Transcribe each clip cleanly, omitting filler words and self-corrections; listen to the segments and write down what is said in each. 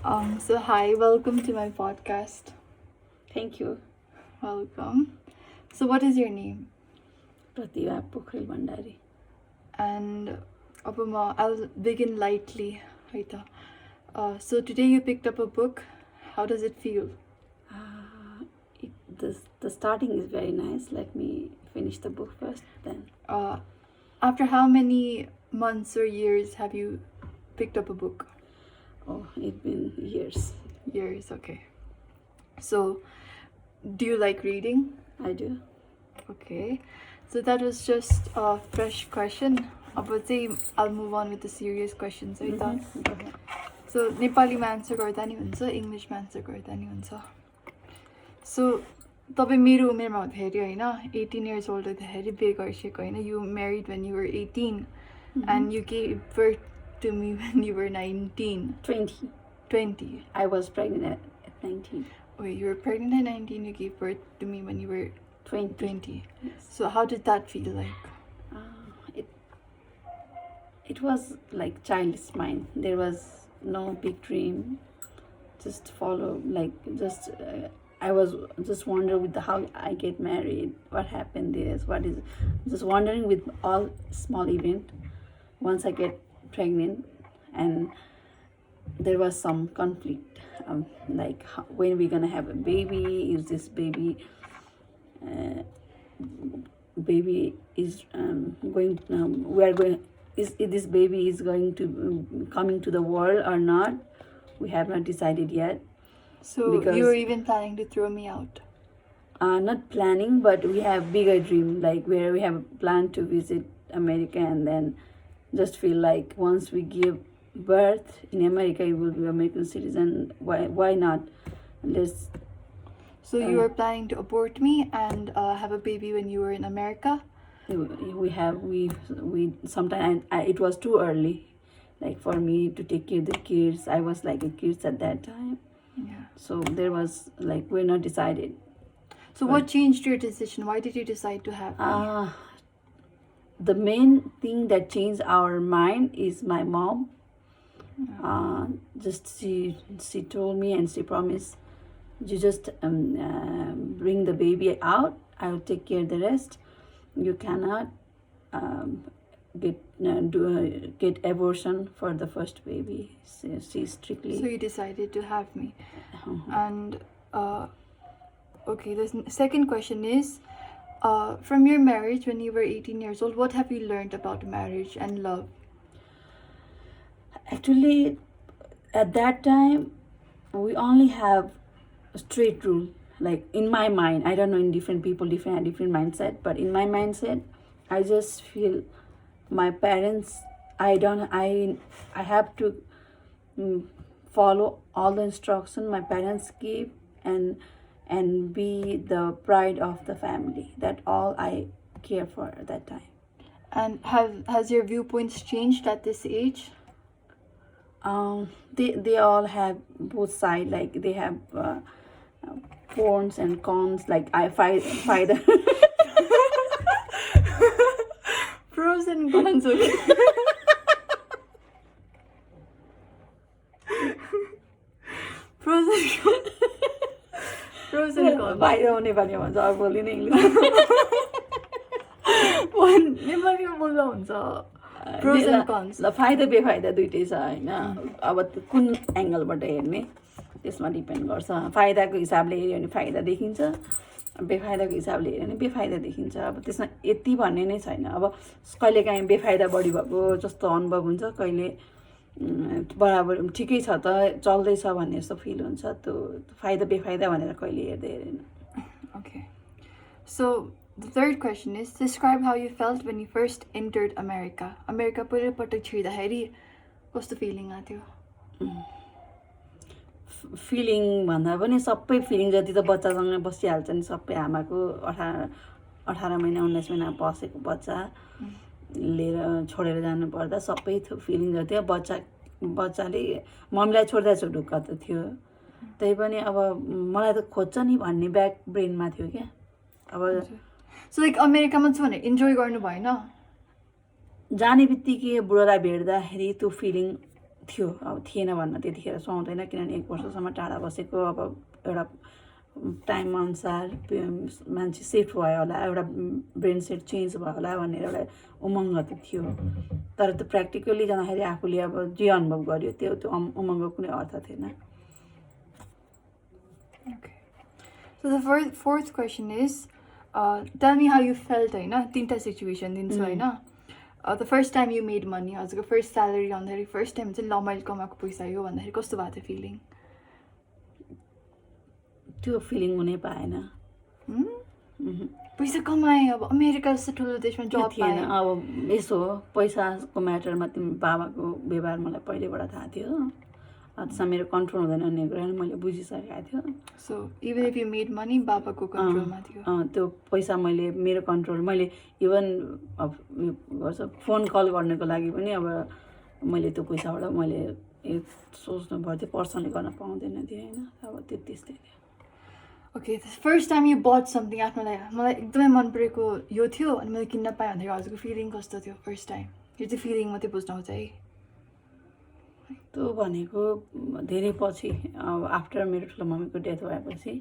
So hi, welcome to my podcast. Thank you. Welcome. So what is your name? Pratibha Pokhrel Bhandari. And I'll begin lightly. है त. So today you picked up a book. How does it feel? The starting is very nice. Let me finish the book first, then. After how many months or years have you picked up a book? Oh, it's been years. Years, okay. So, do you like reading? I do. Okay. So that was just a fresh question. अब चाहिँ I'll move on with the serious questions है त. Go ahead. So नेपालीमा answer गर्दा नि हुन्छ, इङ्ग्लिसमा answer गर्दा नि हुन्छ. सो तपाईँ मेरो उमेरमा हुँदाखेरि होइन 18 years old हुँदाखेरि बिहे गरिसकेको होइन. You married when you were 18 and you gave birth to me when you were 19. 20. I was pregnant at 19. Wait, you were pregnant at 19, you gave birth to me when you were 20. Yes. So how did that feel like? It was like childish mind. There was no big dream. Just follow, I was just wondering with how I get married, what happened this, what is, just wondering with all small event. Once I get pregnant, and there was some conflict, like when we're gonna have a baby. Is this baby is going? We are going. Is this baby is going to coming to the world or not? We have not decided yet. So Because- you were even planning to throw me out. Not planning, but we have bigger dream, like where we have planned to visit America, and then just feel like once we give birth in America, we will be American citizen. Why not? Let's. So you were planning to abort me and have a baby when you were in America? We sometimes it was too early, like for me to take care of the kids. I was like a kid at that time, Yeah. so there was like we're not decided. So what changed your decision? Why did you decide to have me? The main thing that changed our mind is my mom. Just she told me, and she promised, you just bring the baby out. I will take care of the rest. You cannot get abortion for the first baby. She strictly. So you decided to have me. And okay, the second question is, from your marriage when you were 18 years old, what have you learned about marriage and love? Actually, at that time, we only have a straight rule. Like in my mind, I don't know, in different people, different mindset, but in my mindset, I just feel my parents. I have to follow all the instruction my parents give, and be the pride of the family. That all I care for at that time. And has your viewpoints changed at this age? They all have both sides. Like they have pros and cons. Like I fight the Pros and cons, okay. Pros and cons. Pros and cons. बाहिर हो नेपालीमा भन्छ, अब बोल्दिन English. नेपालीमा बोल्दा हुन्छ. Pros and cons. ल फाइदा बेफाइदा दुइटै छ होइन. अब कुन एङ्गलबाट हेर्ने त्यसमा डिपेन्ड गर्छ. फाइदाको हिसाबले हेऱ्यो भने फाइदा देखिन्छ, बेफाइदाको हिसाबले हेऱ्यो भने बेफाइदा देखिन्छ. अब त्यसमा यति भन्ने नै छैन. अब कहिलेकाहीँ बेफाइदा बढी भएको जस्तो अनुभव हुन्छ, कहिले बराबर ठिकै छ त चल्दैछ भन्ने जस्तो फिल हुन्छ. त्यो फाइदा बेफाइदा भनेर कहिले हेर्दैन. Okay. So the third question is, describe how you felt when you first entered America. America पहिलोपटक छिर्दाखेरि कस्तो फिलिङ आथ्यो? फिलिङ भन्दा पनि सबै फिलिङ जति त बच्चासँग बसिहाल्छ नि. सबै आमाको 18 महिना 19 महिना बसेको बच्चा लिएर छोडेर जानुपर्दा सबै फिलिङ जति बच्चाले मम्मीलाई छोड्दा ढुक्क त थियो. त्यही पनि अब मलाई त खोज्छ नि भन्ने ब्याक ब्रेनमा थियो क्या. अब So like अमेरिकामा छु भने इन्जोय गर्नु भएन? जाने बित्तिकै बुढोलाई भेट्दाखेरि त्यो फिलिङ थियो अब थिएन भन्न त्यतिखेर सुहाउँदैन किनभने 1 वर्षसम्म टाढा बसेको अब एउटा टाइम अनुसार मान्छे सिफ्ट भयो होला एउटा ब्रेन सेट चेन्ज भयो होला भनेर एउटा उमङ्ग त थियो तर त्यो प्र्याक्टिकली जाँदाखेरि आफूले अब जे अनुभव गर्यो त्यो उमङ्गको कुनै अर्थ थिएन Okay. So the fourth question is, tell me how you felt, होइन तीनटा सिचुएसन दिन्छु होइन the first time you made money, हजुरको फर्स्ट स्यालेरी आउँदाखेरि फर्स्ट टाइम चाहिँ ल मैले कमाएको पैसा यो भन्दाखेरि कस्तो भएको थियो फिलिङ त्यो फिलिङ हुनै पाएन पैसा कमाएँ अब अमेरिका जस्तो ठुलो देशमा जब थिएन पाएँ अब यसो पैसाको म्याटरमा तिम्रो बाबाको व्यवहार मलाई पहिलेबाट थाहा थियो त्यसमा मेरो कन्ट्रोल हुँदैन भन्ने कुरा मैले बुझिसकेको थियो so even if you made money बाबाको कन्ट्रोलमा थियो त्यो पैसा मैले मेरो कन्ट्रोल मैले इभन अब फोन कल गर्नको लागि पनि अब मैले त्यो पैसाबाट मैले सोच्नु पर्थ्यो पर्सनली गर्न पाउँदैन थियो होइन अब त्यस्तै थियो okay first time you but something आफ्नो लागि मलाई एकदमै मन परेको यो थियो अनि मैले किन्न पाएँ भन्दाखेरि हजुरको फिलिङ कस्तो थियो फर्स्ट टाइम यो चाहिँ फिलिङ मात्रै बुझ्नु आउँछ है त्यो भनेको धेरै पछि अब आफ्टर मेरो ठुलो मम्मीको डेथ भएपछि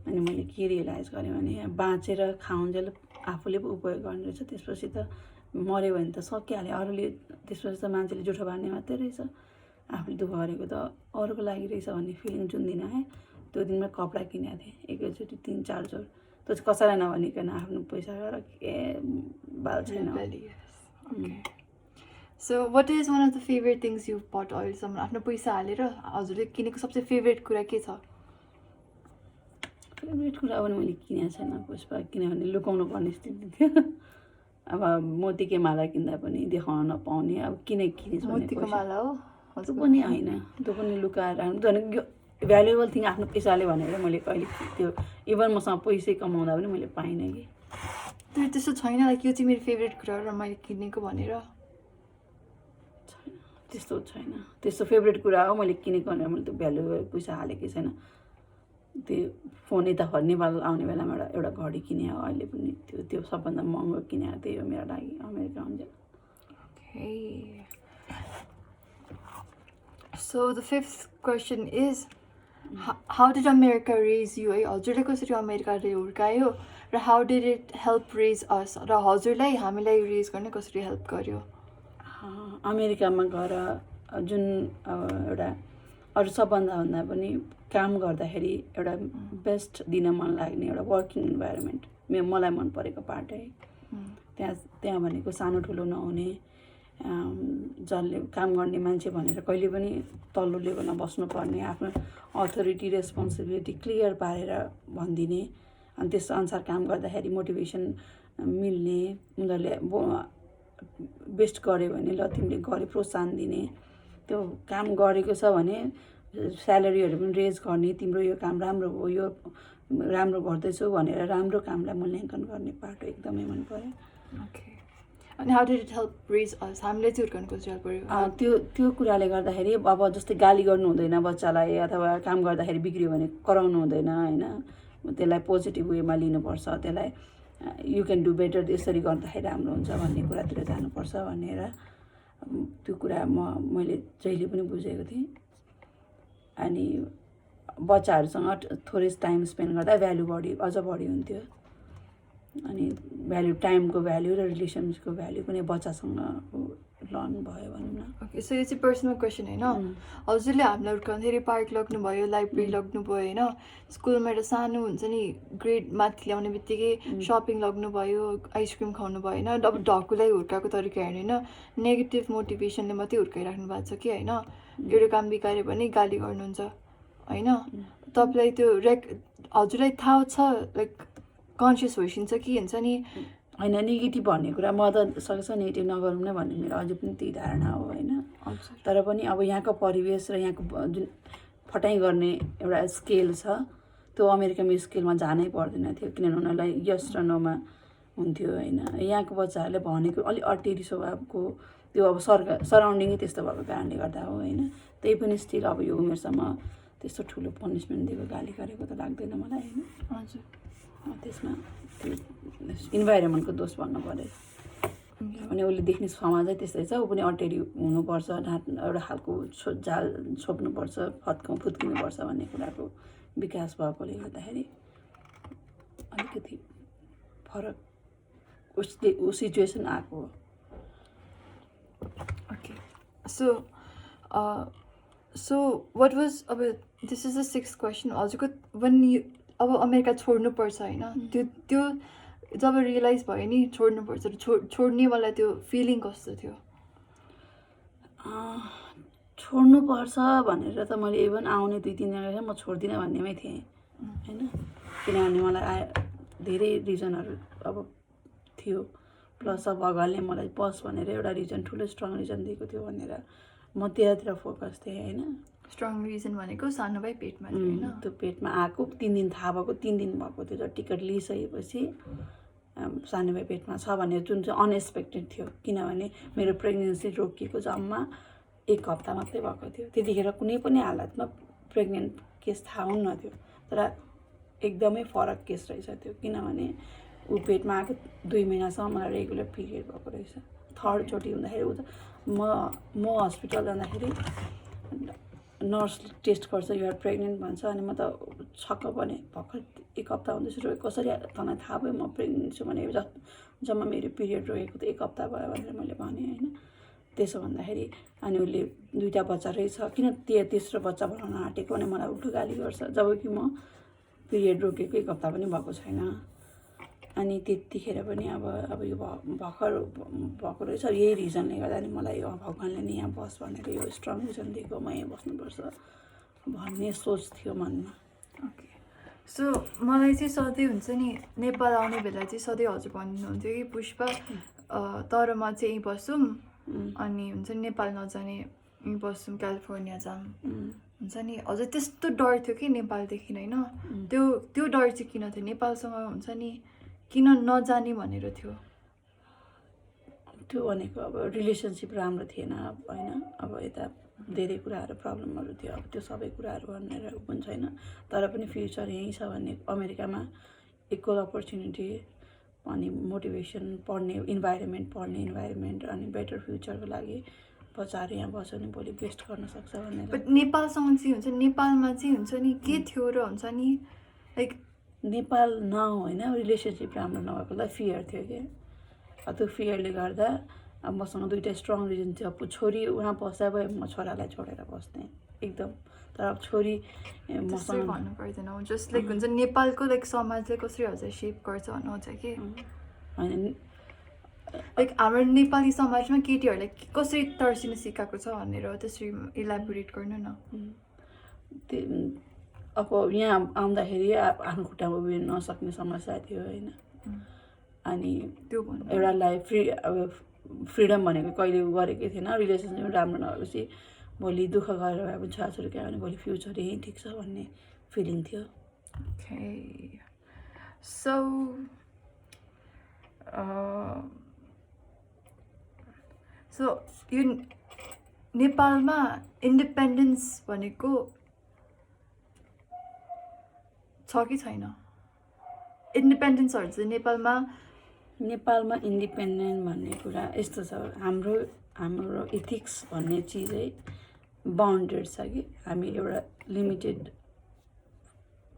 अनि मैले के रियलाइज गरेँ भने बाँचेर खाउन्जेल आफूले पो उपयोग गर्ने रहेछ त्यसपछि त मऱ्यो भने त सकिहाल्यो अरूले त्यसपछि त मान्छेले जुठो बाँड्ने मात्रै रहेछ आफूले दुःख गरेको त अरूको लागि रहेछ भन्ने फिलिङ जुन दिन आएँ त्यो दिनमा कपडा किनेको थिएँ एकैचोटि 3-4 जोड त्यो चाहिँ कसैलाई नभनिकन आफ्नो पैसा गरेर के बाल छैन so what is one of the favourite things you but अहिलेसम्म आफ्नो पैसा हालेर हजुरले किनेको सबसे फेभरेट कुरा के छ फेभरेट कुरा पनि मैले किनेको छैन पुष्पा किनभने लुकाउनु पर्ने स्थिति थियो अब मोतीको माला किन्दा पनि देखाउन नपाउने अब किनेछ मोतीको माला हो त्यो पनि होइन त्यो पनि लुकाएर झन् भ्यालुएबल थिङ आफ्नो पैसाले भनेर मैले कहिले त्यो इभन मसँग पैसै कमाउँदा पनि मैले पाइनँ कि त्यो त्यस्तो छैन लाइक यो चाहिँ मेरो फेभरेट कुरा र मैले किनेको भनेर त्यस्तो छैन त्यस्तो फेभरेट कुरा हो मैले किनेको भनेर मैले त्यो भ्यालुएबल पैसा हालेकै छैन त्यो फोन यता नेपाल आउने बेलामा एउटा घडी किने हो अहिले पनि त्यो सबभन्दा महँगो किने त्यही हो मेरो लागि अमेरिका हुन्छ so the fifth question is how did America raise you है हजुरले कसरी अमेरिकाले हुर्कायो र how did it help raise us र हजुरलाई हामीलाई रेज गर्ने कसरी हेल्प गर्यो अमेरिकामा गएर जुन एउटा अरू सबभन्दा पनि काम गर्दाखेरि एउटा बेस्ट दिन मन लाग्ने एउटा वर्किङ इन्भाइरोमेन्ट मलाई मन परेको पार्ट है त्यहाँ भनेको सानो ठुलो नहुने जसले काम गर्ने मान्छे भनेर कहिले पनि तल्लो लेभलमा बस्नुपर्ने आफ्नो अथोरिटी रेस्पोन्सिबिलिटी क्लियर पारेर भनिदिने अनि त्यस अनुसार काम गर्दाखेरि मोटिभेसन मिल्ने उनीहरूले बेस्ट गर्यो भने ल तिमीले गरे प्रोत्साहन दिने त्यो काम गरेको छ भने स्यालेरीहरू पनि रेज गर्ने तिम्रो यो काम राम्रो हो यो राम्रो गर्दैछौ भनेर राम्रो कामलाई मूल्याङ्कन गर्ने पाटो एकदमै मन पर्यो ओके अनि how did it help raise us हामीले चाहिँ हुर्काउनु कसरी हेल्प गर्यो त्यो कुराले गर्दाखेरि अब जस्तै गाली गर्नु हुँदैन बच्चालाई अथवा काम गर्दाखेरि बिग्रियो भने कराउनु हुँदैन होइन त्यसलाई पोजिटिभ वेमा लिनुपर्छ त्यसलाई यु क्यान डु बेटर यसरी गर्दाखेरि राम्रो हुन्छ भन्ने कुरातिर जानुपर्छ भनेर त्यो कुरा मैले जहिले पनि बुझेको थिएँ अनि बच्चाहरूसँग थोरै टाइम स्पेन्ड गर्दा भ्यालु अझ बढी हुन्थ्यो अनि भ्यालु टाइमको भ्यालु र रिलेसनसिपको भ्यालु पनि बच्चासँग लर्न भयो भनौँ न ओके सो यो चाहिँ पर्सनल क्वेसन होइन हजुरले हामीलाई हुर्काउँदाखेरि पार्क लग्नुभयो लाइब्रेरी लग्नुभयो होइन स्कुलमा एउटा सानो हुन्छ नि ग्रेड माथि ल्याउने बित्तिकै सपिङ लग्नुभयो आइसक्रिम खुवाउनु भयो होइन अब ढकुलाई हुर्काएको तरिका हेर्ने होइन नेगेटिभ मोटिभेसनले मात्रै हुर्काइराख्नु भएको छ कि होइन एउटा काम बिगाऱ्यो भने गाली गर्नुहुन्छ होइन तपाईँलाई त्यो हजुरलाई थाहा छ लाइक कन्सियस भइसिन्छ कि हुन्छ नि होइन नेगेटिभ भन्ने कुरा म त सक्छ नेगेटिभ नगरौँ न भन्ने मेरो अझै पनि त्यही धारणा हो होइन तर पनि अब यहाँको परिवेश र यहाँको जुन फटाइ गर्ने एउटा स्केल छ त्यो अमेरिकामा स्केलमा जानै पर्दैन थियो किनभने उनीहरूलाई यस र नोमा हुन्थ्यो होइन यहाँको बच्चाहरूले भनेको अलिक अटेरी स्वभावको त्यो अब सराउन्डिङै त्यस्तो भएको कारणले गर्दा हो होइन त्यही पनि स्टिल अब यो उमेरसम्म त्यस्तो ठुलो पनिसमेन्ट दिएको गाली गरेको त लाग्दैन मलाई होइन हजुर त्यसमा इन्भाइरोमेन्टको दोष भन्नु पर्यो भने उसले देख्ने समाजै त्यस्तै छ, ऊ पनि अटेरी हुनुपर्छ, एउटा खालको जाल छोप्नुपर्छ, फुत्किनुपर्छ भन्ने कुराको विकास भएकोले गर्दाखेरि अलिकति फरक ऊ सिचुएसन आएको हो। Okay. So what was this is the sixth question. हजुरको when you अब अमेरिका छोड्नुपर्छ होइन, त्यो जब रियलाइज भयो नि छोड्नुपर्छ, छोड्ने वाला त्यो फिलिङ कस्तो थियो? छोड्नुपर्छ भनेर त मैले इभन आउने 2-3 दिन म छोड्दिनँ भन्नेमै थिएँ होइन, किनभने मलाई धेरै रिजनहरू अब थियो, प्लस अब भगवान्ले मलाई बस भनेर एउटा रिजन, ठुलो स्ट्रङ रिजन दिएको थियो भनेर म त्यतातिर फोकस थिएँ होइन। स्ट्रङ रिजन भनेको सानो भाइ पेटमा थियो होइन, त्यो पेटमा आएको 3 दिन थाहा भएको, 3 दिन भएको थियो जब टिकट लिइसकेपछि सानो भाइ पेटमा छ भन्ने, जुन चाहिँ अनएक्सपेक्टेड थियो, किनभने मेरो प्रेग्नेन्सी रोकिएको जम्मा 1 हप्ता मात्रै भएको थियो। त्यतिखेर कुनै पनि हालतमा प्रेग्नेन्ट केस थाहा हुन्न थियो, तर एकदमै फरक केस रहेछ त्यो, किनभने ऊ पेटमा आएको 2 महिनासम्म मलाई रेगुलर पिरियड भएको रहेछ। 3rd चोटि हुँदाखेरि ऊ त म हस्पिटल जाँदाखेरि नर्सले टेस्ट गर्छ, युआर प्रेग्नेन्ट भन्छ, अनि म त छक्क पनि भर्खर 1 हप्ता हुँदैछु, कसरी तँलाई थाहा भयो म प्रेग्नेन्ट छु भने, जम्मा मेरो पिरियड रोकेको त 1 हप्ता भयो भनेर मैले भनेँ होइन। त्यसो भन्दाखेरि अनि उसले 2टा बच्चा रहेछ, किन तेस्रो बच्चा बनाउन आँटेको भने मलाई उल्टो गाली गर्छ, जबकि म पिरियड रोकेको 1 हप्ता पनि भएको छैन। अनि त्यतिखेर पनि अब यो भर्खर भएको रहेछ, यही रिजनले गर्दा नि मलाई भगवान्ले नि यहाँ बस भनेर यो स्ट्रङ रिजन दिएको, म यहाँ बस्नुपर्छ भन्ने सोच थियो मनमा। ओके। सो मलाई चाहिँ सधैँ हुन्छ नि नेपाल आउने बेला चाहिँ सधैँ हजुर भन्नुहुन्थ्यो कि पुष्पा तर म चाहिँ यहीँ बसौँ, अनि हुन्छ नि नेपाल नजाने, यहीँ बसौँ, क्यालिफोर्निया जाऊँ, हुन्छ नि हजुर त्यस्तो डर थियो कि नेपालदेखि होइन। त्यो डर चाहिँ किन थियो? नेपालसँग हुन्छ नि किन नजाने भनेर थियो? त्यो भनेको अब रिलेसनसिप राम्रो थिएन होइन, अब यता धेरै कुराहरू प्रब्लमहरू थियो, अब त्यो सबै कुराहरू भनेर पनि छैन, तर पनि फ्युचर यहीँ छ भन्ने, अमेरिकामा इक्वल अपर्च्युनिटी अनि मोटिभेसन, पढ्ने इन्भाइरोमेन्ट अनि बेटर फ्युचरको लागि बच्चाहरू यहाँ बस्यो भने भोलि बेस्ट गर्न सक्छ भनेर। बट नेपालसँग चाहिँ हुन्छ, नेपालमा चाहिँ हुन्छ नि के थियो र हुन्छ नि लाइक नेपाल होइन, रिलेसनसिप राम्रो नभएकोलाई फियर थियो कि, त्यो फियरले गर्दा अब मसँग 2टा स्ट्रङ रिजन थियो। अब छोरी उहाँ बस्दा भए म छोरालाई छोडेर बस्थेँ एकदम, तर अब छोरी मसँग भन्नु पर्दैन, जस्ट लाइक हुन्छ नेपालको लाइक समाजले कसरी हजुर सेप गर्छ भन्नुहुन्छ कि होइन, लाइक हाम्रो नेपाली समाजमा केटीहरूलाई कसरी तर्सिन सिकाएको छ भनेर त्यसरी इलाबोरेट गर्नु न। अब यहाँ आउँदाखेरि आफ्नो खुट्टामा उभिन नसक्ने समस्या थियो होइन, अनि त्यो एउटा लाइफ फ्रिडम भनेको कहिले गरेकै थिएन, रिलेसनसिप राम्रो नभएपछि भोलि दुःख गरेर भए पनि छोराछोरी क्या भने भोलि फ्युचर यहीँ ठिक छ भन्ने फिलिङ थियो। सो यो नेपालमा इन्डिपेन्डेन्स भनेको छ कि छैन? इन्डिपेन्डेन्सहरू चाहिँ नेपालमा इन्डिपेन्डेन्ट भन्ने कुरा यस्तो छ, हाम्रो इथिक्स भन्ने चिजै बााउन्डेड छ कि, हामी एउटा लिमिटेड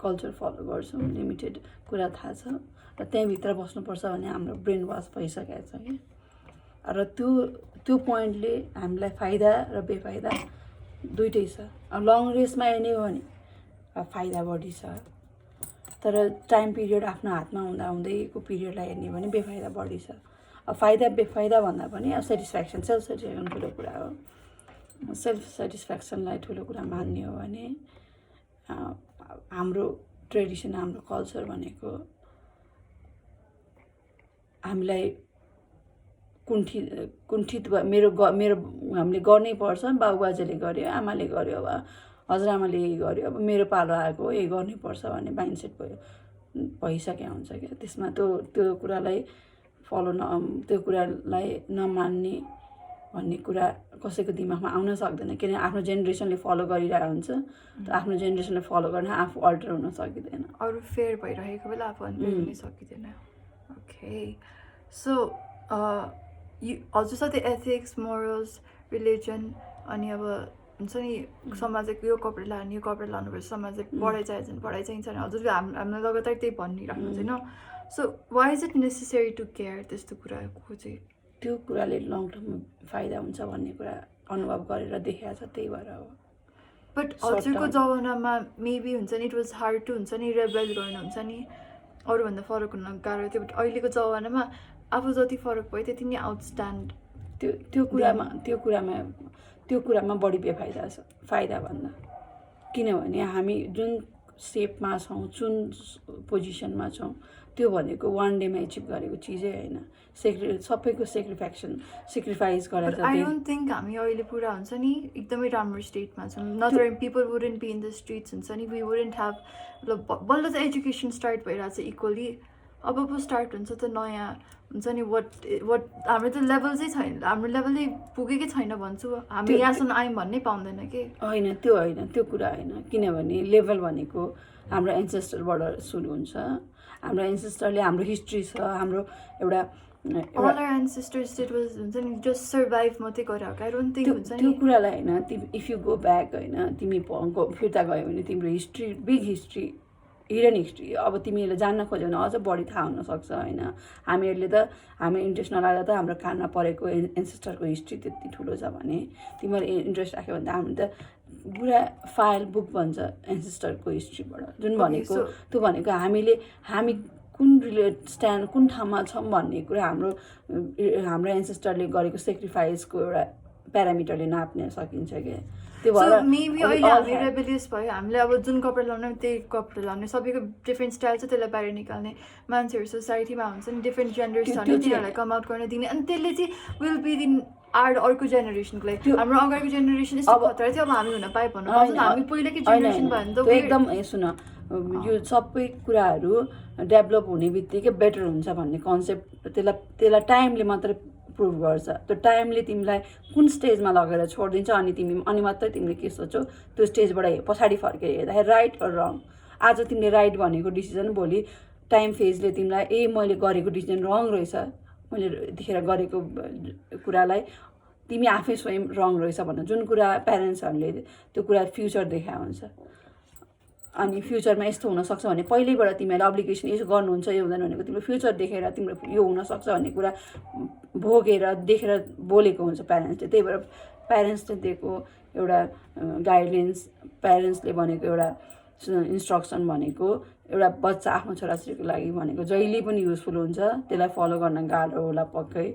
कल्चर फलो गर्छौँ, लिमिटेड कुरा थाहा छ र त्यहीँभित्र बस्नुपर्छ भन्ने हाम्रो ब्रेन वास भइसकेको छ कि, र त्यो पोइन्टले हामीलाई फाइदा र बेफाइदा दुइटै छ। लङ रेसमा हेर्ने हो भने फाइदा बढी छ, तर टाइम पिरियड आफ्नो हातमा हुँदाहुँदैको पिरियडलाई हेर्ने हो भने बेफाइदा बढी छ। फाइदा बेफाइदा भन्दा पनि सेटिस्फ्याक्सन, सेल्फ सेटिस्फ्याक्सन ठुलो कुरा हो। सेल्फ सेटिस्फ्याक्सनलाई ठुलो कुरा मान्ने हो भने हाम्रो ट्रेडिसन, हाम्रो कल्चर भनेको हामीलाई कुण्ठित मेरो हामीले गर्नै पर्छ, बाबुबाजेले गर्यो, आमाले गर्यो, अब हजुरआमाले यही गर्यो, अब मेरो पालो आएको यही गर्नै पर्छ भन्ने माइन्डसेट भइसकेको हुन्छ क्या। त्यसमा त्यो कुरालाई त्यो कुरालाई नमान्ने भन्ने कुरा कसैको दिमागमा आउन सक्दैन, किनभने आफ्नो जेनेरेसनले फलो गरिरहेको हुन्छ, आफ्नो जेनेरेसनले फलो गर्न आफू अल्टर हुन सकिँदैन, अरू फेयर भइरहेको बेला आफू अल्टर हुन सकिँदैन। ओके, सो हजुर सधैँ एथिक्स मोरल्स रिलिजन अनि अब हुन्छ नि समाजले यो कपडा लाने यो कपडा लानुपर्छ समाजले पढाइ चाहिन्छ भने पढाइ चाहिन्छ भने हजुर हामीलाई लगातार त्यही भनिराख्नुहुन्छ होइन so why is it necessary to care त्यस्तो कुराको चाहिँ त्यो कुराले लङ टर्म फाइदा हुन्छ भन्ने कुरा अनुभव गरेर देखाएको छ त्यही भएर हो बट हजुरको जमानामा मेबी हुन्छ नि इट वाज हार्ड टु हुन्छ नि रेबेल गर्नु हुन्छ नि अरूभन्दा फरक हुन गाह्रो थियो बट अहिलेको जमानामा आफू जति फरक भयो त्यति नै आउटस्ट्यान्ड त्यो कुरामा बढी बेफाइदा छ फाइदा भन्दा किनभने हामी जुन सेपमा छौँ जुन पोजिसनमा छौँ त्यो भनेको वान डेमा एचिभ गरेको चिजै होइन सबैको सेक्रिफाइस गरेर आई डोन्ट थिङ्क हामी अहिले पुरा हुन्छ नि एकदमै राम्रो स्टेटमा छौँ नत्र people wouldn't be in the streets हुन्छ नि वी वुडन्ट ह्याभ बल्ल त एजुकेसन स्टार्ट भइरहेको छ इक्वली अब पो स्टार्ट हुन्छ त नयाँ हुन्छ नि वाट हाम्रो त लेभल चाहिँ छैन हाम्रो लेभलै पुगेकै छैन भन्छु हामी यहाँसम्म आयौँ भन्नै पाउँदैन कि होइन त्यो कुरा होइन किनभने लेभल भनेको हाम्रो एन्सेस्टरबाट सुरु हुन्छ हाम्रो एन्सेस्टरले हाम्रो हिस्ट्री छ हाम्रो एउटा all our ancestors did was हुन्छ नि just survive मात्रै गरेको आई डोन्ट थिङ्क हुन्छ नि त्यो कुरालाई होइन तिमी इफ यु गो ब्याक होइन तिमी फिर्ता गयो भने तिम्रो history big history hidden history अब तिमीहरूले जान्न खोज्यो भने अझ बढी थाहा हुनसक्छ होइन हामीहरूले त हामी इन्ट्रेस्ट नलाग्दा त हाम्रो कानमा परेको एन्सेस्टरको हिस्ट्री त्यति ठुलो छ भने तिमीहरूले इन्ट्रेस्ट राख्यो भने त हामी त पुरा फाइल बुक भन्छ एन्सेस्टरको हिस्ट्रीबाट जुन भनेको त्यो भनेको हामी कुन ठाउँमा छौँ भन्ने कुरा हाम्रो एन्सेस्टरले गरेको सेक्रिफाइसको एउटा प्यारामिटरले नाप्न सकिन्छ क्या त्यो भएर मेबी अहिले हामी रेबेलियस भयो हामीले अब जुन कपडा लाउने त्यही कपडा लाउने सबैको डिफ्रेन्ट स्टाइल छ त्यसलाई बाहिर निकाल्ने मान्छेहरू सोसाइटीमा हुन्छ नि डिफ्रेन्ट जेन्डर्स छ भने तिनीहरूलाई कम आउट गर्न दिने अनि त्यसले चाहिँ विल बी दिन अर्को जेनेरेसनको लागि हाम्रो अगाडिको जेनेरेसन यस्तो खतरा थियो अब हामी हुन पाए भन्नु हामी पहिलाकै जेनेरेसन भयो भने त एकदम सुन यो सबै कुराहरू डेभलप हुने बित्तिकै बेटर हुन्छ भन्ने कन्सेप्ट त्यसलाई टाइमले मात्रै प्रुभ गर्छ त्यो टाइमले तिमीलाई कुन स्टेजमा लगेर छोडिदिन्छ अनि मात्रै तिमीले के सोच्छौ त्यो स्टेजबाट पछाडि फर्केर हेर्दाखेरि राइट अर रङ आज तिमीले राइट भनेको डिसिजन भोलि टाइम फेजले तिमीलाई मैले गरेको डिसिजन रङ रहेछ मैले यतिखेर गरेको कुरालाई तिमी आफै स्वयं रङ रहेछ भनेर जुन कुरा प्यारेन्ट्सहरूले त्यो कुरा फ्युचर देखाएको हुन्छ अनि फ्युचरमा यस्तो हुनसक्छ भने पहिल्यैबाट तिमीहरूले अब्लिगेसन यसो गर्नुहुन्छ यो हुँदैन भनेको तिम्रो फ्युचर देखेर तिम्रो यो हुनसक्छ भन्ने कुरा भोगेर देखेर बोलेको हुन्छ प्यारेन्ट्सले त्यही भएर प्यारेन्ट्सले दिएको एउटा गाइडलाइन्स प्यारेन्ट्सले भनेको एउटा इन्स्ट्रक्सन भनेको एउटा बच्चा आफ्नो छोराछोरीको लागि भनेको जहिले पनि युजफुल हुन्छ त्यसलाई फलो गर्न गाह्रो होला पक्कै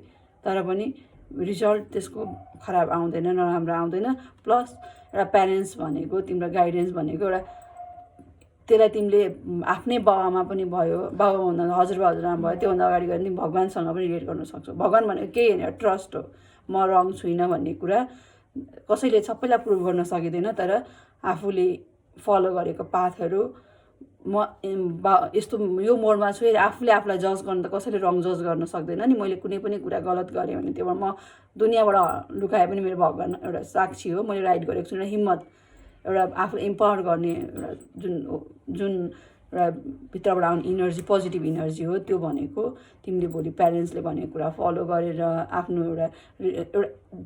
तर पनि रिजल्ट त्यसको खराब आउँदैन नराम्रो आउँदैन प्लस एउटा प्यारेन्ट्स भनेको तिम्रो गाइडेन्स भनेको एउटा त्यसलाई तिमीले आफ्नै बाबामा पनि भयो बाबाभन्दा हजुरआमा भयो त्योभन्दा अगाडि गएर तिमी भगवान्सँग पनि रिलेट गर्न सक्छौ भगवान् भनेको केही होइन ट्रस्ट हो म रङ छुइनँ भन्ने कुरा कसैले सबैलाई प्रुभ गर्न सकिँदैन तर आफूले फलो गरेको पाथहरू यस्तो यो मोडमा छु आफूले आफूलाई जज गर्न त कसैले रङ जज गर्न सक्दैन नि मैले कुनै पनि कुरा गलत गरेँ भने त्यो म दुनियाँबाट लुकाए पनि मेरो भगवान् एउटा साक्षी हो मैले राइट गरेको छु एउटा हिम्मत एउटा आफूलाई इम्पावर गर्ने एउटा जुन एउटा भित्रबाट आउने इनर्जी पोजिटिभ इनर्जी हो त्यो भनेको तिमीले भोलि प्यारेन्ट्सले भनेको कुरा फलो गरेर आफ्नो एउटा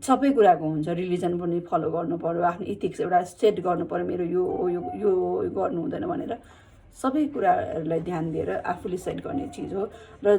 सबै कुराको हुन्छ रिलिजन पनि फलो गर्नु पर्यो आफ्नो इथिक्स एउटा सेट गर्नु पर्यो मेरो यो गर्नु हुँदैन भनेर सबै कुराहरूलाई ध्यान दिएर आफूले सेट गर्ने चिज हो र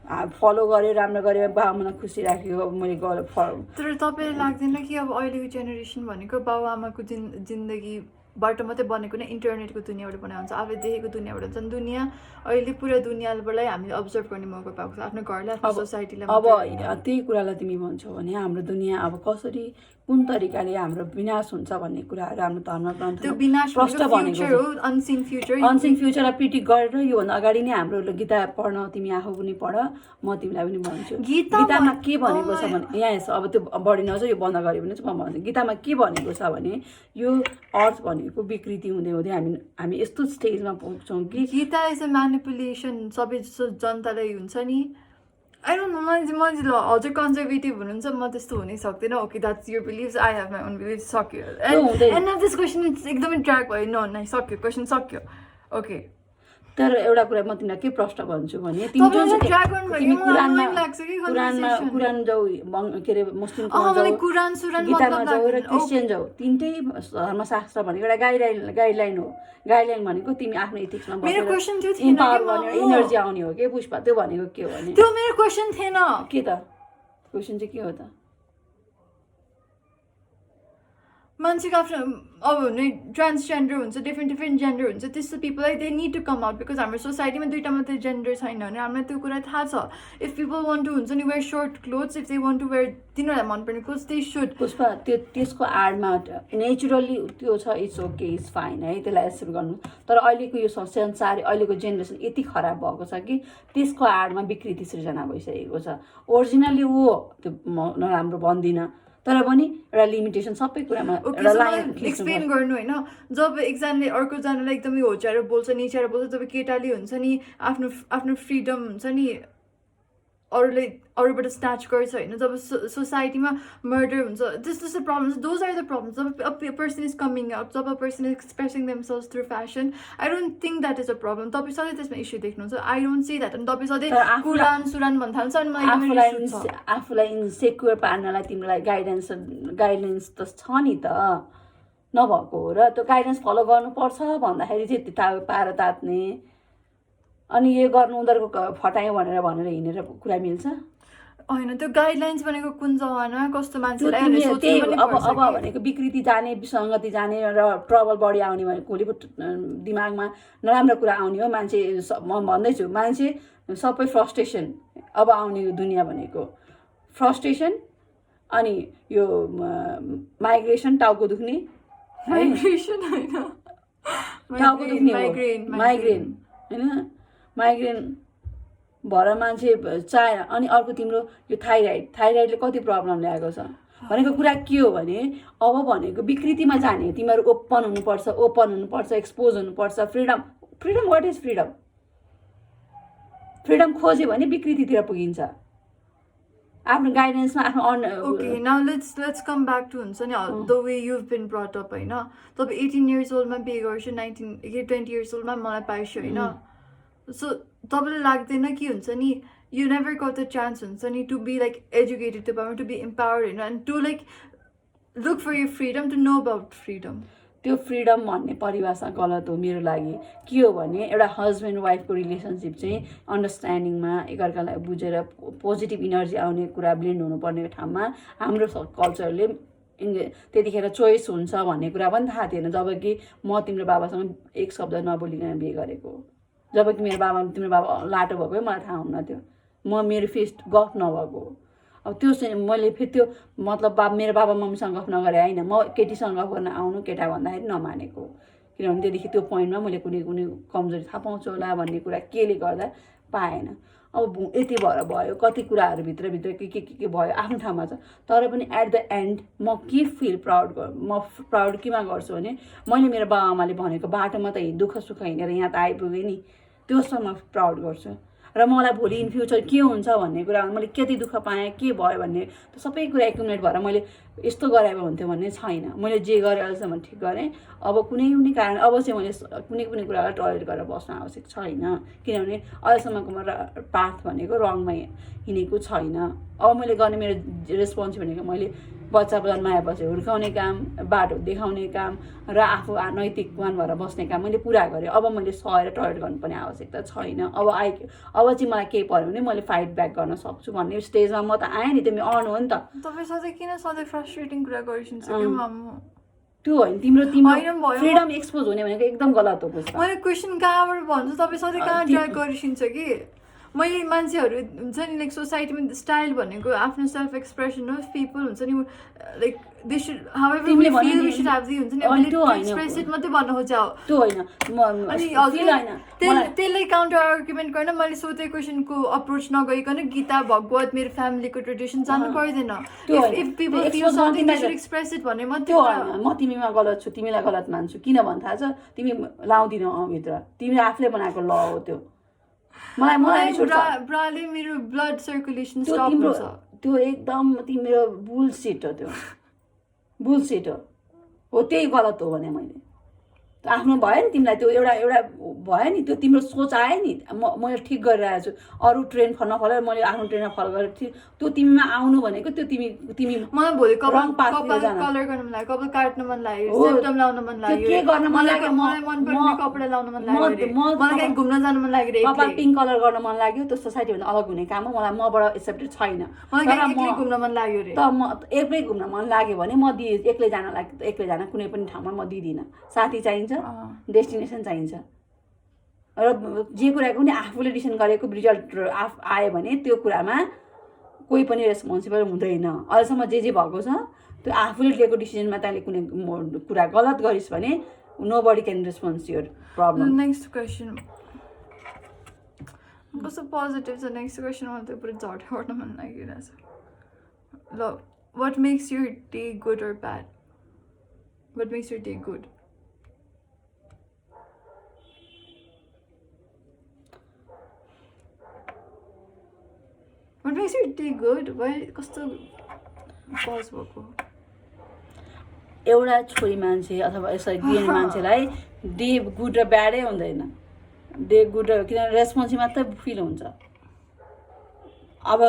फलो गरेँ राम्रो गरेँ बाबाआमालाई खुसी राख्यो मैले तर तपाईँलाई लाग्दैन कि अब अहिलेको जेनेरेसन भनेको बाबाआमाको जिन्दगीबाट मात्रै बनेको नै इन्टरनेटको दुनियाँबाट बनाएको हुन्छ आफूले देखेको दुनियाँबाट हुन्छ दुनियाँ अहिले पुरा दुनियाँबाटै हामीले अब्जर्भ गर्ने मौका पाएको छ आफ्नो घरलाई आफ्नो सोसाइटीलाई अब त्यही कुरालाई तिमी भन्छौ भने हाम्रो दुनियाँ अब कसरी कुन तरिकाले हाम्रो विनाश हुन्छ भन्ने कुराहरू हाम्रो धर्मग्रन्थ त्यो विनाश भनेको अनसिन फ्युचरलाई प्रिडिक्ट गरेर योभन्दा अगाडि नै हाम्रो गीता पढ्न तिमी आफू पनि पढ म तिमीलाई पनि भन्छु गीतामा के भनेको छ भने यहाँ अब त्यो बढी नछ यो बन्द गऱ्यो भने चाहिँ म भन्छु गीतामा के भनेको छ भने यो अर्थ भनेको विकृति हुँदै हुँदै हामी यस्तो स्टेजमा पुग्छौँ कि गीता इज अ म्यानिपुलेसन सबै जनतालाई हुन्छ नि आई डोन्ट नो मैले ल हजुर कन्जर्भेटिभ हुनुहुन्छ म त्यस्तो हुनै सक्दैन okay that's your believes I have my own believe सक्यो एन्ड दिस क्वेसन एकदमै ट्र्याक भयो न सक्यो क्वेसन सक्यो ओके तर एउटा कुरा म तिमीलाई के प्रश्न भन्छु भने तपाईँलाई ड्रागन भन्यो मलाई annoying लाग्छ कि conversation। कुरान जाऊ के अरे मुस्लिम मलाई कुरान सुरान गीतामा मतलब जाऊ र लाग्दैन। क्रिस्चियन जाऊ तिनटै धर्मशास्त्र भनेको एउटा गाइडलाइन हो गाइडलाइन भनेको तिमी आफ्नो इथिक्समा मेरो बसेर क्वेसन त्यो थिएन इम्पावर कि गर्ने म- इनर्जी आउने हो के पुष्पा त्यो भनेको के हो भने त्यो मेरो क्वेसन थिएन। के त क्वेसन चाहिँ के हो त मान्छेको आफ्नो अब हुने ट्रान्सजेन्डर हुन्छ डिफ्रेन्ट जेन्डर हुन्छ त्यस्तो पिपललाई they need to come out because हाम्रो सोसाइटीमा दुईवटा मात्रै जेन्डर छैन भने हामीलाई त्यो कुरा थाहा छ। इफ पिपल वान्ट टु हुन्छ नि wear short clothes if they want to wear तिनीहरूलाई मनपर्ने क्लोथ्स दे सुड। पुष्पा त्यो त्यसको आडमा नेचुरली त्यो छ इट्स ओके इट्स फाइन है त्यसलाई एक्सेप्ट गर्नु तर अहिलेको यो संसार अहिलेको जेनेरेसन यति खराब भएको छ कि त्यसको आडमा विकृति सृजना भइसकेको छ। ओरिजिनली ऊ हो त्यो म नराम्रो भन्दिनँ तर पनि एउटा लिमिटेसन सबै कुरामा एउटा लाइन एक्सप्लेन गर्नु होइन जब एकजनाले अर्कोजनालाई एकदमै होच्याएर बोल्छ निचाएर बोल्छ जब केटाले हुन्छ नि आफ्नो आफ्नो फ्रिडम हुन्छ नि अरूले अरूबाट स्न्याच गर्छ होइन जब सोसाइटीमा मर्डर हुन्छ त्यस्तो problems those are the problems जब a person is coming out जब a person is expressing themselves through fashion I don't think that is a problem. तपाईँ सधैँ त्यसमा इस्यु देख्नुहुन्छ आई डोन्ट सी द्याट। अनि तपाईँ सधैँ कुरान सुरान भन्न थाल्छ अनि मलाई आफूलाई इन्सेक्योर पार्नलाई तिमीलाई गाइडलाइन्स त छ नि त नभएको हो र त्यो गाइडलाइन्स फलो गर्नुपर्छ भन्दाखेरि चाहिँ यति पारो तात्ने अनि यो गर्नु उनीहरूको फटायो भनेर हिँडेर कुरा मिल्छ होइन। त्यो गाइडलाइन्स भनेको कुन जमाना कस्तो मान्छेलाई अब भनेको विकृति जाने विसङ्गति जाने र ट्रबल बढी आउने भनेको भोलिको दिमागमा नराम्रो कुरा आउने हो। मान्छे म भन्दैछु मान्छे सबै फ्रस्ट्रेसन अब आउने दुनियाँ भनेको फ्रस्ट्रेसन अनि यो माइग्रेसन टाउको दुख्ने माइग्रेसन होइन टाउको दुख्ने माइग्रेन होइन माइग्रेन भएर मान्छे चाहे अनि अर्को तिम्रो यो थाइराइडले कति प्रब्लम ल्याएको छ भनेको कुरा के हो भने अब भनेको विकृतिमा जाने तिमीहरू ओपन हुनुपर्छ एक्सपोज हुनुपर्छ फ्रिडम वाट इज फ्रिडम खोज्यो भने विकृतितिर पुगिन्छ आफ्नो गाइडेन्समा आफ्नो okay now let's come back to हुन्छ नि the way you've been brought up होइन तपाईँ 18 इयर्स ओल्डमा बिहे गर्छु 20 इयर्स ओल्डमा मलाई पाइछु होइन सो तपाईँलाई लाग्दैन कि हुन्छ नि you never got the chance हुन्छ नि to be like educated to be empowered होइन and to like look for your freedom to know about freedom. त्यो फ्रिडम भन्ने परिभाषा गलत हो मेरो लागि। के हो भने एउटा हस्बेन्ड वाइफको रिलेसनसिप चाहिँ अन्डरस्ट्यान्डिङमा एकअर्कालाई बुझेर पोजिटिभ इनर्जी आउने कुरा ब्लेन्ड हुनुपर्ने ठाउँमा हाम्रो कल्चरले त्यतिखेर चोइस हुन्छ भन्ने कुरा पनि थाहा थिएन जबकि म तिम्रो बाबासँग एक शब्द नबोलिकन बिहे गरेको जबकि तिम्रो बाबा लाटो भएकै मलाई थाहा हुन्न थियो म मेरो फेस गफ नभएको अब त्यो चाहिँ मैले फेरि त्यो मतलब मेरो बाबा मम्मीसँग गफ नगरे होइन म केटीसँग गफ गर्न आउनु केटा भन्दाखेरि नमानेको किनभने त्यहाँदेखि त्यो पोइन्टमा मैले कुनै कमजोरी थाहा पाउँछु होला भन्ने कुरा केले गर्दा पाएन। अब यति भएर भयो कति कुराहरू भित्रभित्र के भयो आफ्नो ठाउँमा छ तर पनि एट द एन्ड म के फिल प्राउड केमा गर्छु भने मैले मेरो बाबा आमाले भनेको बाटोमा त दुःख सुख हिँडेर यहाँ त आइपुगेँ नि त्योसँग प्राउड गर्छु र मलाई भोलि इन फ्युचर के हुन्छ भन्ने कुरा मैले कति दुःख पाएँ के भयो भन्ने सबै कुरा एकुमुलेट भएर मैले यस्तो गरे हुन्थ्यो भन्ने छैन। मैले जे गरेँ अहिलेसम्म ठिक गरेँ अब कुनै कारण अब चाहिँ मैले कुनै कुरालाई टलरेट गरेर बस्न आवश्यक छैन किनभने अहिलेसम्मको म पाथ भनेको रङमा हिँडेको छैन। अब मैले गर्ने मेरो रेस्पोन्स भनेको मैले बच्चा जन्माएपछि हुर्काउने काम बाटो देखाउने काम र आफू नैतिकवान भएर बस्ने काम मैले पुरा गरेँ। अब मैले सहेर टलरेट गर्नुपर्ने आवश्यकता छैन। अब चाहिँ मलाई केही पऱ्यो भने मैले फाइट ब्याक गर्न सक्छु भन्ने स्टेजमा म त आएँ नि तिमी अन हो नि त। तपाईँ सधैँ किन सधैँ फ्रस्ट्रेटिङ कुरा गरिन्छ त्यो होइन तिम्रो फ्रिडम एक्सपोज हुने भनेको एकदम गलत हो। मैले क्वेसन कहाँबाट भन्छु तपाईँ सधैँ कहाँ ड्र्याग गरिसिन्छ कि मैले मान्छेहरू हुन्छ नि लाइक सोसाइटीमा स्टाइल भनेको आफ्नो सेल्फ एक्सप्रेसन अफ पिपल हुन्छ नि like they should however we feel we should have the हुन्छ नि एक्सप्रेस इट मात्रै भन्न खोज्या हो त्यो होइन अनि हजुर त्यसलाई काउन्टर आर्गुमेन्ट गर्न मैले सोधेको क्वेसनको अप्रोच नगइकन गीता भगवत मेरो फ्यामिलीको ट्रेडिसन जानु पर्दैन if people feel something they should express it भन्ने मात्रै त्यो होइन म तिमीमा गलत छु तिमीलाई गलत मान्छु किन भन्न थाहा छ तिमी लाउँदिनौ भित्र तिमीले आफूले बनाएको ल हो त्यो मलाई ब्राले मेरो ब्लड सर्कुलेसन स्टप हुन्छ त्यो एकदम तिम्रो बुलसिट हो त्यो बुलसिट हो त्यही गलत हो भने मैले आफ्नो भयो नि तिमीलाई त्यो एउटा एउटा भयो नि त्यो तिम्रो सोच आयो नि मैले ठिक गरिरहेको छु अरू ट्रेन नफलोएर मैले आफ्नो ट्रेनमा फलो गरेर त्यो तिमीमा आउनु भनेको त्यो तिमी मलाई भोलि wrong path तिर कपाल जान। कलर गर्न मन लाग्यो, कपाल काट्न मन लाग्यो, हो। सिम्पटम लाउन मन त्यो लाग्यो, के गर्न मन मलाई लाग्यो, मलाई मनपर्ने कपडा लाउन मन लाग्यो अरे, मलाई कहीँ घुम्न जानु मन लाग्यो अरे कपाल एक्लै। पिङ्क कलर गर्न मन लाग्यो त्यो सोसाइटीभन्दा अलग हुने काम हो मलाई मबाट एक्सेप्टेड छैन मलाई तर कहीँ एक्लै म घुम्न मन लाग्यो अरे। त म एक्लै घुम्न मन लाग्यो भने म एक्लै जान कुनै पनि ठाउँमा म दिँदिनँ साथी चाहिन्छ डेस्टिनेसन चाहिन्छ र जे कुराको पनि आफूले डिसिसन गरेको रिजल्ट आयो भने त्यो कुरामा कोही पनि रेस्पोन्सिबल हुँदैन अहिलेसम्म जे भएको छ त्यो आफूले लिएको डिसिजनमा तैँले कुनै कुरा गलत गरिस् भने nobody can response your problem next question कस्तो पोजिटिभ छ नेक्स्ट क्वेसन मलाई त पुरै झट्ट गर्न मन लागिरहेछ ल what makes your day good or bad what makes your day good what makes your day good why कस्तो पज भएको एउटा छोरी मान्छे अथवा यसरी दिने मान्छेलाई डे गुड र ब्याडै हुँदैन डे गुड र किनभने रेस्पोन्सिब मात्रै फिल हुन्छ अब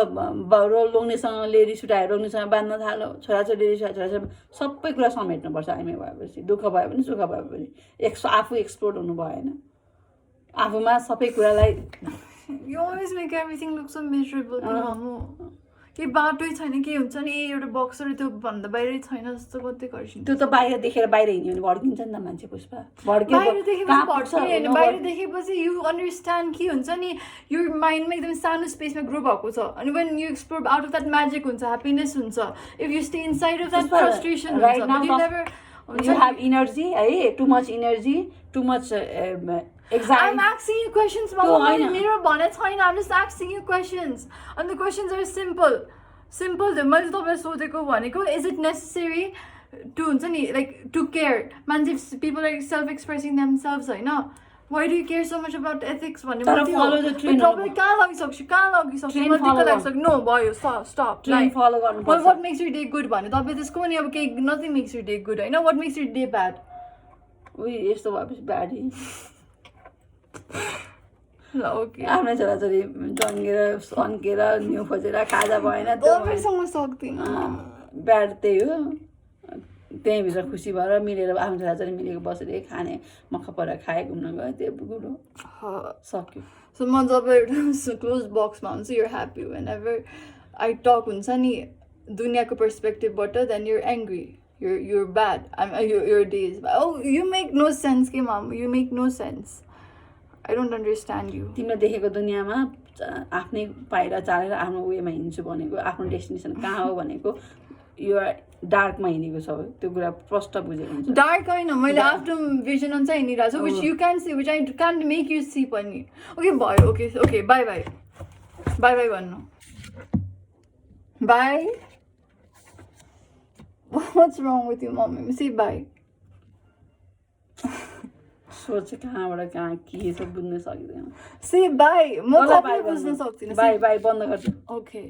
लोग्नेसँगले रिस उठायो लोग्नेसँग बाँध्न थाल्यो छोराछोरी रिस उठायो छोराछोरी सबै कुरा समेट्नुपर्छ आइमे भएपछि दुःख भयो भने सुख भयो भने आफू एक्सप्लोर हुनु भएन आफूमा सबै कुरालाई You always make everything look so miserable. के बाटै छैन के हुन्छ नि एउटा बक्सर त्यो भन्दा बाहिरै छैन जस्तो कतै गर्छिन् त्यो त बाहिर देखेर बाहिर हिँड्यो भने भड्किन्छ नि त मान्छे पुष्पा बाहिर देखेपछि भड्किने होइन बाहिर देखेपछि यु अन्डरस्ट्यान्ड के हुन्छ नि यो माइन्डमा एकदम सानो स्पेसमा ग्रो भएको छ अनि when you explore out of that magic हुन्छ ह्याप्पिनेस हुन्छ if you stay inside of that frustration right now हुन्छ नेभर you have energy है too much energy too much anxiety I'm asking you questions mama मेरो भने छैन I'm just asking you questions and the questions are simple the मैले तपाईलाई सोधेको भनेको is it necessary to हुन्छ नि like to care मान्छे people are self expressing themselves हैन why do you care so much about ethics भन्ने तपाईलाई कहाँ लगिसक्छु मलाई दिक्क लागिसक्यो no भयो stop ट्रेन फलो गर्नुपर्छ what makes your day good भने तपाईँ त्यसको पनि अब केही nothing makes your day good हैन what makes your day bad उही यस्तो भएपछि ब्याडी ल ओके आफ्नै छोराछोरी जन्केर सन्केर न्यु खोजेर खाजा भएन तपाईँसँग सक्दिनँ ब्याड त्यही हो त्यहीँभित्र खुसी भएर मिलेर आफ्नो छोराछोरी मिलेको बसेर खाने मक्खा परेर खाए घुम्न गयो त्यो कुरो सक्यो सो म जब एउटा क्लोज बक्समा हुन्छ you're happy whenever I talk हुन्छ नि दुनियाँको पर्सपेक्टिभबाट then you're angry you're bad your days you make no sense के mom you make no sense I don't understand you तिमीले देखेको दुनियाँमा आफ्नै पाइला चालेर आफ्नो वेमा हिँड्छु भनेको आफ्नो डेस्टिनेसन कहाँ हो भनेको यो डार्कमा हिँडेको छ त्यो कुरा प्रष्ट बुझेको हुन्छ डार्क होइन मैले आफ्नो भिजन अनुसार हिँडिरहेको छु which you can see which I can make you see पनि ओके भयो okay okay bye bye bye bye भन्नु bye what's wrong with you mummy see bye सोच कहाँबाट कहाँ के छ बुझ्न सकिँदैन सी बाई म तपाईँलाई बुझ्न सक्दिनँ बाई बाई बन्द गर्छु ओके